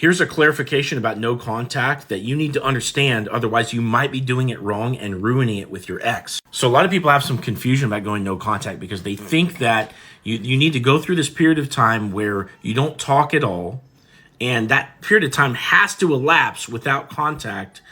Here's a clarification about no contact that you need to understand, otherwise you might be doing it wrong and ruining it with your ex. So a lot of people have some confusion about going no contact because they think that you need to go through this period of time where you don't talk at all, and that period of time has to elapse without contact.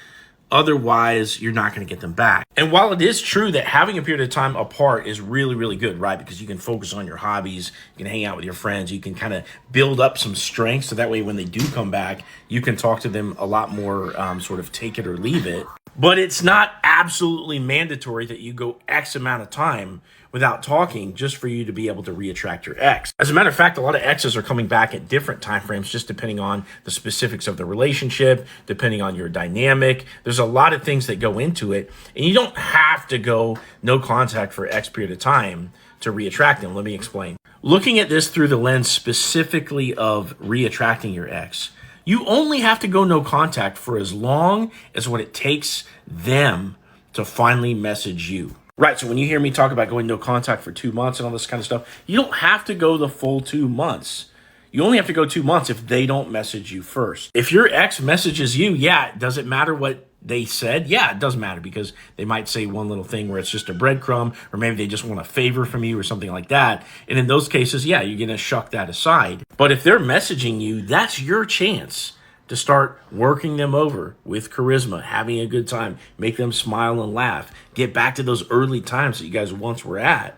Otherwise, you're not going to get them back. And while it is true that having a period of time apart is really, really good, right? Because you can focus on your hobbies, you can hang out with your friends, you can kind of build up some strength. So that way, when they do come back, you can talk to them a lot more sort of take it or leave it. But it's not absolutely mandatory that you go X amount of time without talking just for you to be able to reattract your ex. As a matter of fact, a lot of exes are coming back at different time frames, just depending on the specifics of the relationship, depending on your dynamic. There's a lot of things that go into it, and you don't have to go no contact for X period of time to reattract them. Let me explain. Looking at this through the lens specifically of reattracting your ex, you only have to go no contact for as long as what it takes them to finally message you. Right, so when you hear me talk about going no contact for 2 months and all this kind of stuff, you don't have to go the full 2 months. You only have to go 2 months if they don't message you first. If your ex messages you, does it matter what they said? Yeah, it does matter, because they might say one little thing where it's just a breadcrumb, or maybe they just want a favor from you or something like that. And in those cases, you're going to shuck that aside. But if they're messaging you, that's your chance to start working them over with charisma, having a good time, make them smile and laugh, get back to those early times that you guys once were at,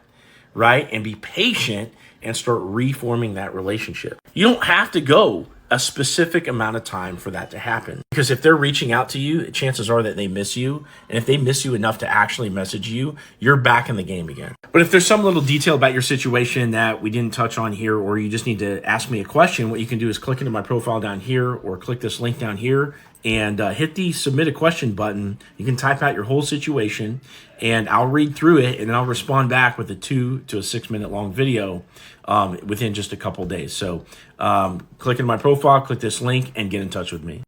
right? And be patient and start reforming that relationship. You don't have to go a specific amount of time for that to happen, because if they're reaching out to you, chances are that they miss you. And if they miss you enough to actually message you, you're back in the game again. But if there's some little detail about your situation that we didn't touch on here, or you just need to ask me a question, what you can do is click into my profile down here, or click this link down here, and hit the submit a question button. You can type out your whole situation, and I'll read through it, and then I'll respond back with a 2 to 6 minute long video within just a couple days. So click in my profile, click this link, and get in touch with me.